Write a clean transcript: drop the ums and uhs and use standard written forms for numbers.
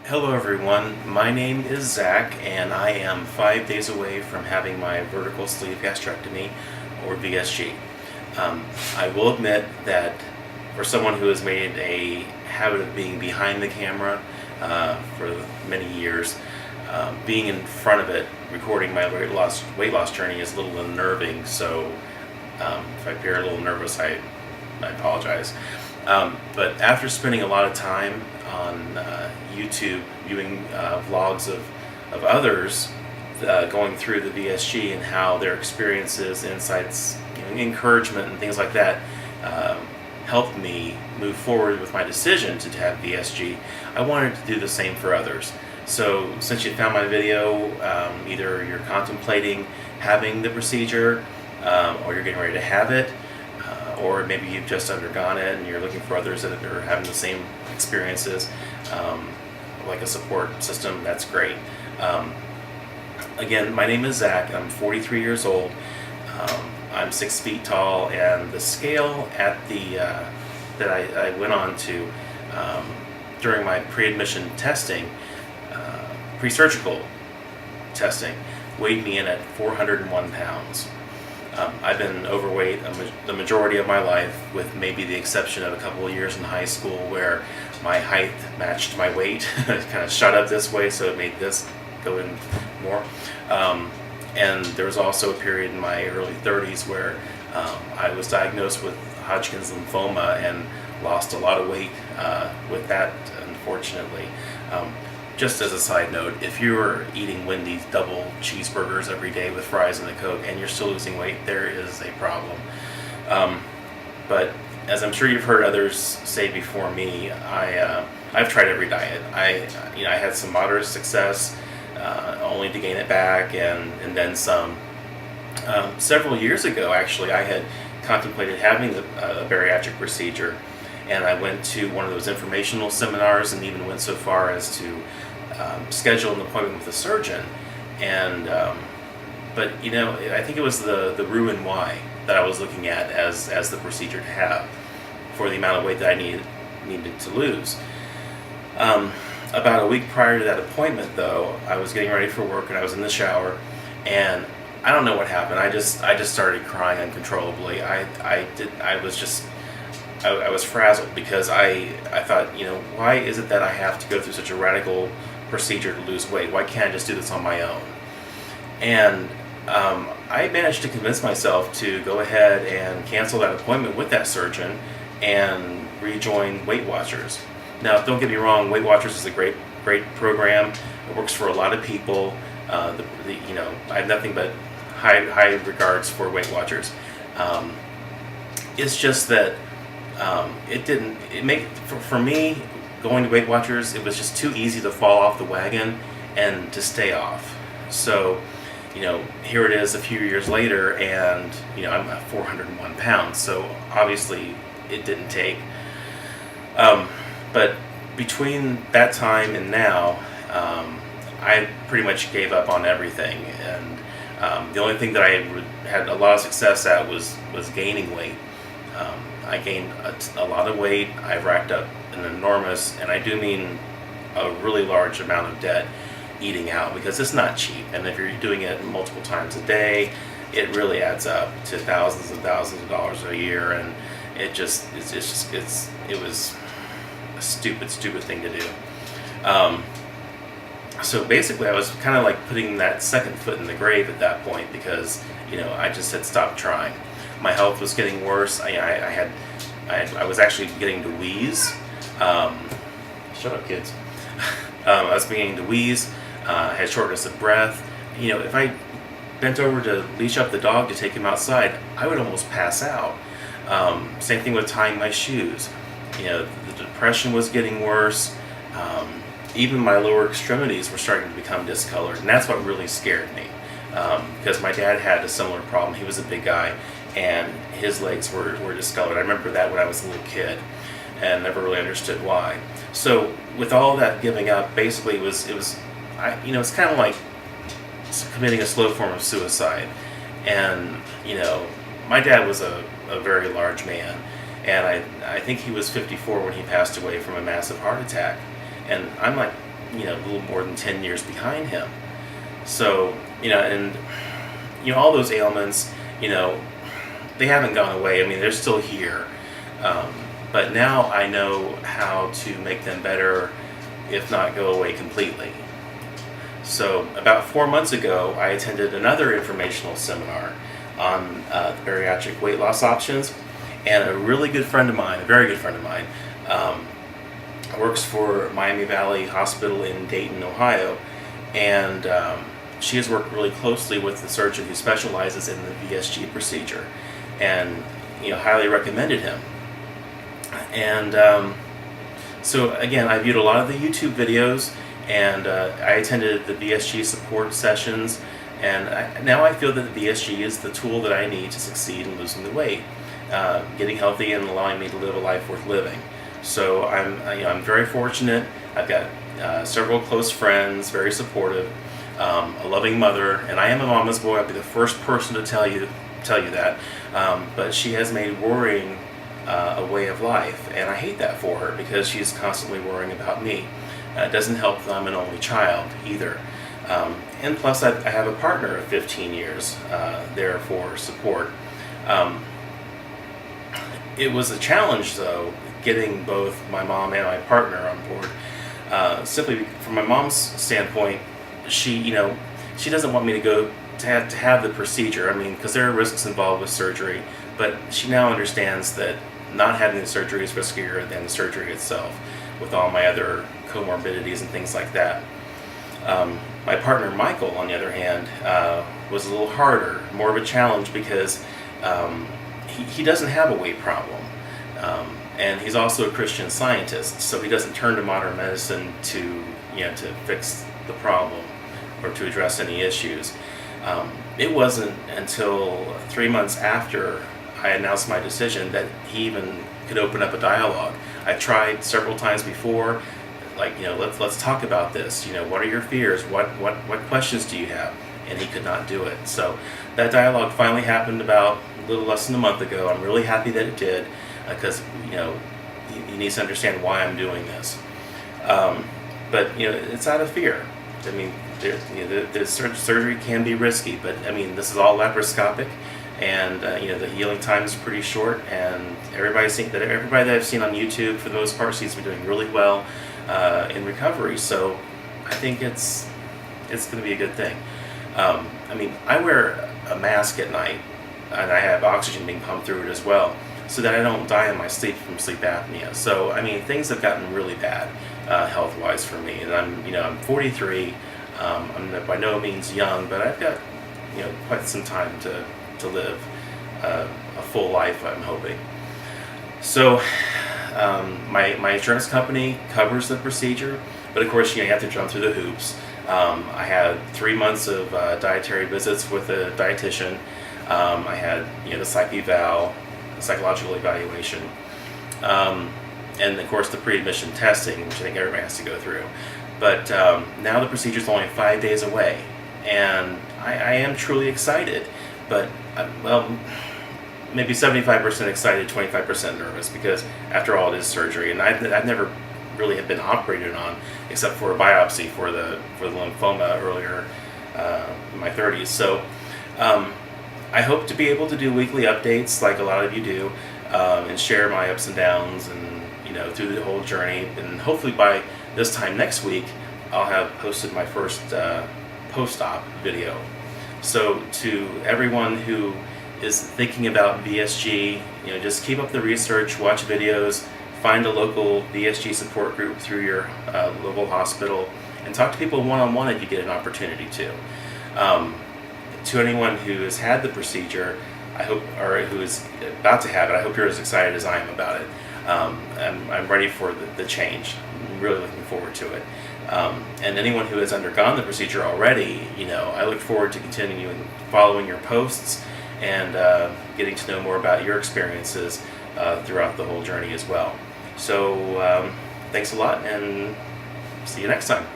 Hello everyone, my name is Zach and I am 5 days away from having my vertical sleeve gastrectomy or VSG. I will admit that for someone who has made a habit of being behind the camera for many years, being in front of it, recording my weight loss journey is a little unnerving, so if I appear a little nervous, I apologize. But after spending a lot of time on YouTube viewing vlogs of others going through the VSG and how their experiences, insights, encouragement and things like that helped me move forward with my decision to have VSG, I wanted to do the same for others. So since you found my video, either you're contemplating having the procedure or you're getting ready to have it, or maybe you've just undergone it and you're looking for others that are having the same experiences, like a support system, that's great. Again, my name is Zach. I'm 43 years old. I'm 6 feet tall, and the scale at the that I went on to during my pre-admission testing, pre-surgical testing, weighed me in at 401 pounds. I've been overweight the majority of my life, with maybe the exception of a couple of years in high school where my height matched my weight. It kind of shot up this way, so it made this go in more. And there was also a period in my early 30s where I was diagnosed with Hodgkin's lymphoma and lost a lot of weight with that, unfortunately. Just as a side note, if you're eating Wendy's double cheeseburgers every day with fries and a Coke and you're still losing weight, there is a problem. But as I'm sure you've heard others say before me, I've tried every diet. I had some moderate success, only to gain it back and then some. Several years ago, actually, I had contemplated having a bariatric procedure, and I went to one of those informational seminars and even went so far as to schedule an appointment with a surgeon. And but I think it was the Roux-en-Y that I was looking at as the procedure to have for the amount of weight that I needed to lose. About a week prior to that appointment, though, I was getting ready for work and I was in the shower, and I don't know what happened. I just started crying uncontrollably. I was frazzled because I thought, why is it that I have to go through such a radical procedure to lose weight? Why can't I just do this on my own? And I managed to convince myself to go ahead and cancel that appointment with that surgeon and rejoin Weight Watchers. Now, don't get me wrong, Weight Watchers is a great program. It works for a lot of people. I have nothing but high regards for Weight Watchers. It's just that for me, going to Weight Watchers, it was just too easy to fall off the wagon and to stay off. So, here it is a few years later, and I'm at 401 pounds. So obviously, it didn't take. But between that time and now, I pretty much gave up on everything, and the only thing that I had a lot of success at was gaining weight. I gained a lot of weight. I racked up an enormous, and I do mean a really large amount of debt eating out, because it's not cheap, and if you're doing it multiple times a day, it really adds up to thousands and thousands of dollars a year, and it was a stupid thing to do. So basically, I was kind of like putting that second foot in the grave at that point, because I just had stopped trying. My health was getting worse. I was actually beginning to wheeze. Shut up, kids. I was beginning to wheeze. I had shortness of breath. If I bent over to leash up the dog to take him outside, I would almost pass out. Same thing with tying my shoes. The depression was getting worse. Even my lower extremities were starting to become discolored, and that's what really scared me, because my dad had a similar problem. He was a big guy, and his legs were discolored. I remember that when I was a little kid, and never really understood why. So with all that giving up, basically it's kind of like committing a slow form of suicide. And my dad was a very large man, and I think he was 54 when he passed away from a massive heart attack. And I'm like a little more than 10 years behind him. So, and all those ailments, they haven't gone away. I mean, they're still here. But now I know how to make them better, if not go away completely. So about 4 months ago, I attended another informational seminar on bariatric weight loss options, and a really good friend of mine, a very good friend of mine, works for Miami Valley Hospital in Dayton, Ohio, and she has worked really closely with the surgeon who specializes in the VSG procedure, and highly recommended him. And so again, I viewed a lot of the YouTube videos, and I attended the VSG support sessions, and now I feel that the VSG is the tool that I need to succeed in losing the weight, getting healthy, and allowing me to live a life worth living. So I'm very fortunate. I've got several close friends, very supportive, a loving mother, and I am a mama's boy. I'll be the first person to tell you that. But she has made worrying a way of life, and I hate that for her, because she's constantly worrying about me. It doesn't help that I'm an only child either. And plus, I have a partner of 15 years there for support. It was a challenge, though, getting both my mom and my partner on board. Simply from my mom's standpoint, she doesn't want me to go to have the procedure. I mean, because there are risks involved with surgery, but she now understands that not having the surgery is riskier than the surgery itself, with all my other comorbidities and things like that. My partner Michael, on the other hand, was a little harder, more of a challenge, because he doesn't have a weight problem, and he's also a Christian Scientist, so he doesn't turn to modern medicine to fix the problem or to address any issues. It wasn't until 3 months after I announced my decision that he even could open up a dialogue. I tried several times before, let's talk about this. What are your fears? What questions do you have? And he could not do it. So that dialogue finally happened about a little less than a month ago. I'm really happy that it did, because he needs to understand why I'm doing this. But it's out of fear. I mean, the surgery can be risky, but I mean, this is all laparoscopic, and the healing time is pretty short. And everybody that I've seen on YouTube, for the most part, seems to be doing really well in recovery. So I think it's going to be a good thing. I mean, I wear a mask at night, and I have oxygen being pumped through it as well, so that I don't die in my sleep from sleep apnea. So I mean, things have gotten really bad health-wise for me, and I'm 43. I'm by no means young, but I've got quite some time to live a full life, I'm hoping. So my insurance company covers the procedure, but of course you have to jump through the hoops. I had 3 months of dietary visits with a dietitian. I had the psych eval, psychological evaluation, and of course the pre-admission testing, which I think everybody has to go through. But now the procedure is only 5 days away, and I am truly excited. But maybe 75% excited, 25% nervous, because after all, it is surgery, and I've never really have been operated on, except for a biopsy for the lymphoma earlier in my 30s. So I hope to be able to do weekly updates like a lot of you do, and share my ups and downs, and through the whole journey. And hopefully by this time next week, I'll have posted my first post-op video. So to everyone who is thinking about VSG, just keep up the research, watch videos, find a local VSG support group through your local hospital, and talk to people one-on-one if you get an opportunity to. To anyone who has had the procedure, I hope, or who is about to have it, I hope you're as excited as I am about it. I'm ready for the change. I'm really looking forward to it. And anyone who has undergone the procedure already, I look forward to continuing following your posts and getting to know more about your experiences throughout the whole journey as well. So thanks a lot, and see you next time.